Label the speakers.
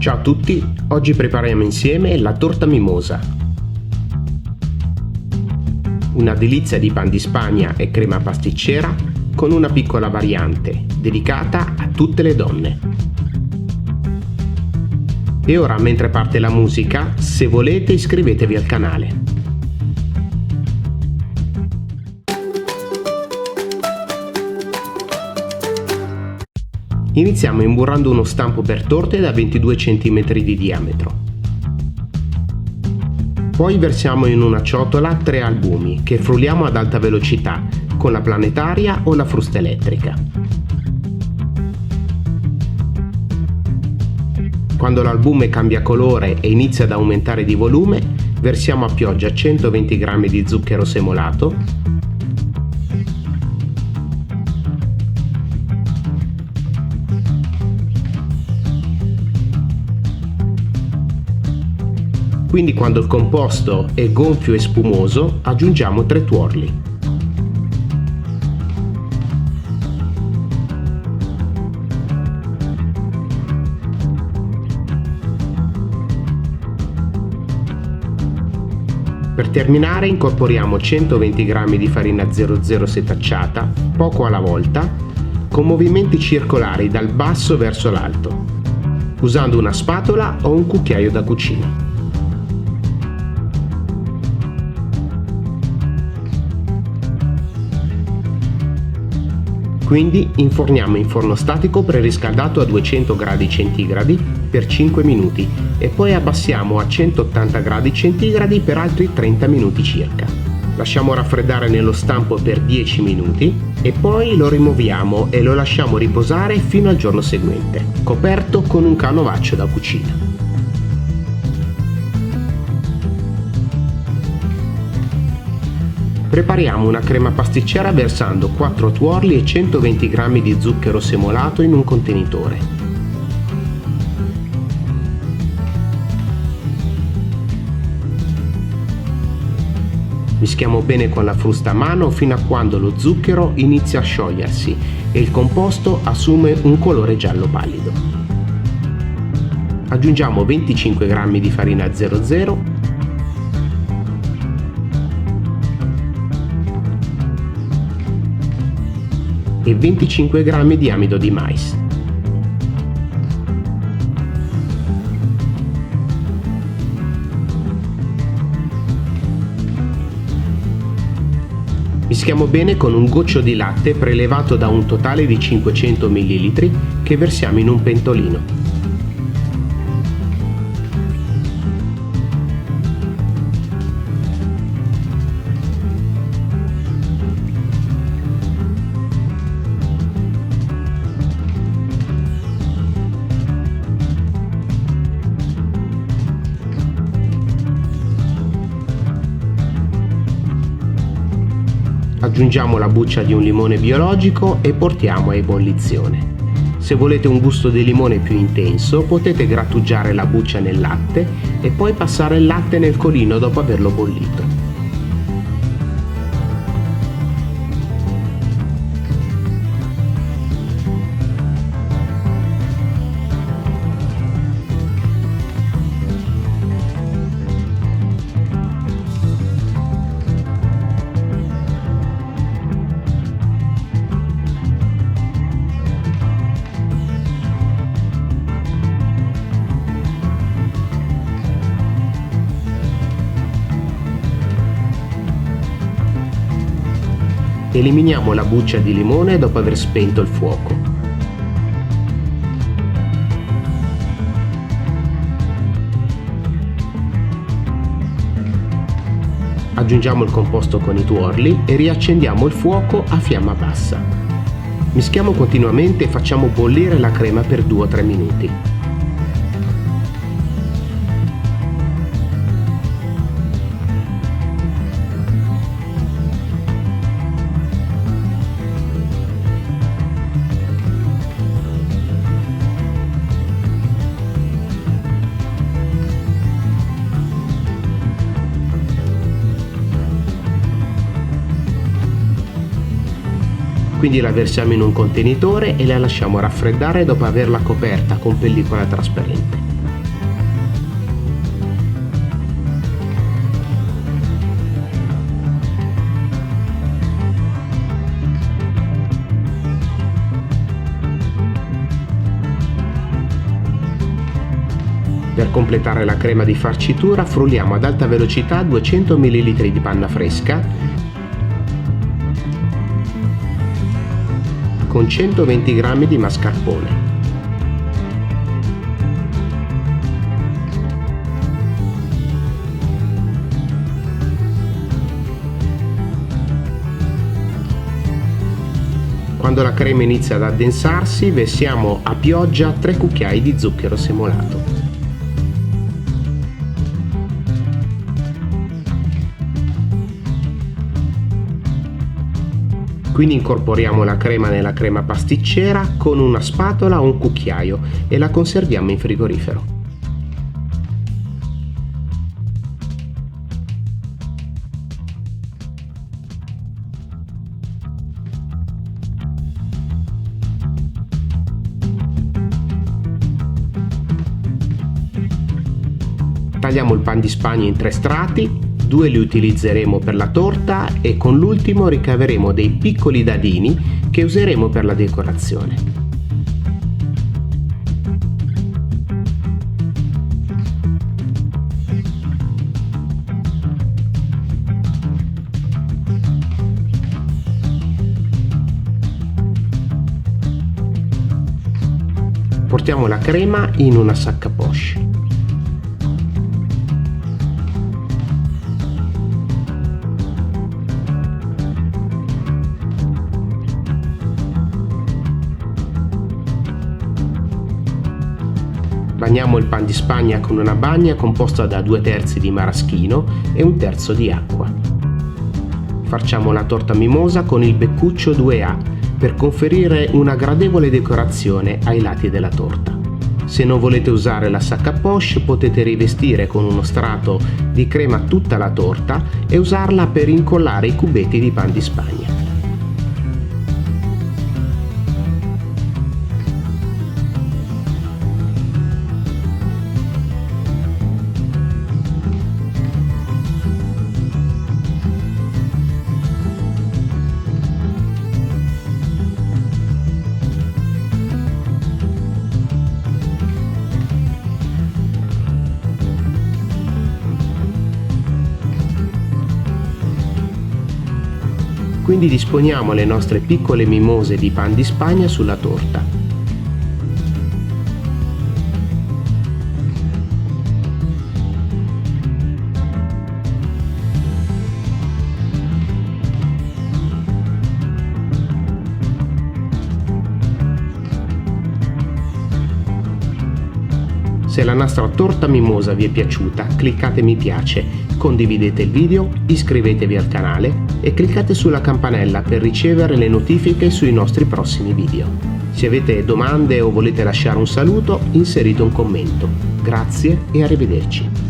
Speaker 1: Ciao a tutti, oggi prepariamo insieme la torta mimosa. Una delizia di pan di Spagna e crema pasticcera con una piccola variante dedicata a tutte le donne. E ora, mentre parte la musica, se volete iscrivetevi al canale. Iniziamo imburrando uno stampo per torte da 22 cm di diametro. Poi versiamo in una ciotola 3 albumi che frulliamo ad alta velocità con la planetaria o la frusta elettrica. Quando l'albume cambia colore e inizia ad aumentare di volume, versiamo a pioggia 120 g di zucchero semolato, quindi quando il composto è gonfio e spumoso aggiungiamo 3 tuorli. Per terminare incorporiamo 120 g di farina 00 setacciata, poco alla volta, con movimenti circolari dal basso verso l'alto, usando una spatola o un cucchiaio da cucina. Quindi inforniamo in forno statico preriscaldato a 200 gradi centigradi per 5 minuti e poi abbassiamo a 180 gradi centigradi per altri 30 minuti circa. Lasciamo raffreddare nello stampo per 10 minuti e poi lo rimuoviamo e lo lasciamo riposare fino al giorno seguente, coperto con un canovaccio da cucina. Prepariamo una crema pasticcera versando 4 tuorli e 120 g di zucchero semolato in un contenitore. Mischiamo bene con la frusta a mano fino a quando lo zucchero inizia a sciogliersi e il composto assume un colore giallo pallido. Aggiungiamo 25 g di farina 00 e 25 g di amido di mais. Mischiamo bene con un goccio di latte prelevato da un totale di 500 ml che versiamo in un pentolino. Aggiungiamo la buccia di un limone biologico e portiamo a ebollizione. Se volete un gusto di limone più intenso, potete grattugiare la buccia nel latte e poi passare il latte nel colino dopo averlo bollito. Eliminiamo la buccia di limone dopo aver spento il fuoco. Aggiungiamo il composto con i tuorli e riaccendiamo il fuoco a fiamma bassa. Mischiamo continuamente e facciamo bollire la crema per 2 o 3 minuti. Quindi la versiamo in un contenitore e la lasciamo raffreddare dopo averla coperta con pellicola trasparente. Per completare la crema di farcitura frulliamo ad alta velocità 200 ml di panna fresca con 120 g di mascarpone. Quando la crema inizia ad addensarsi, versiamo a pioggia 3 cucchiai di zucchero semolato. Quindi incorporiamo la crema nella crema pasticcera con una spatola o un cucchiaio e la conserviamo in frigorifero. Tagliamo il pan di Spagna in 3 strati, 2 li utilizzeremo per la torta e con l'ultimo ricaveremo dei piccoli dadini che useremo per la decorazione. Portiamo la crema in una sac à poche. Bagniamo il pan di Spagna con una bagna composta da 2/3 di maraschino e 1/3 di acqua. Facciamo la torta mimosa con il beccuccio 2A per conferire una gradevole decorazione ai lati della torta. Se non volete usare la sac à poche, potete rivestire con uno strato di crema tutta la torta e usarla per incollare i cubetti di pan di Spagna. Quindi disponiamo le nostre piccole mimose di pan di Spagna sulla torta. Se la nostra torta mimosa vi è piaciuta, cliccate mi piace, condividete il video, iscrivetevi al canale e cliccate sulla campanella per ricevere le notifiche sui nostri prossimi video. Se avete domande o volete lasciare un saluto, inserite un commento. Grazie e arrivederci.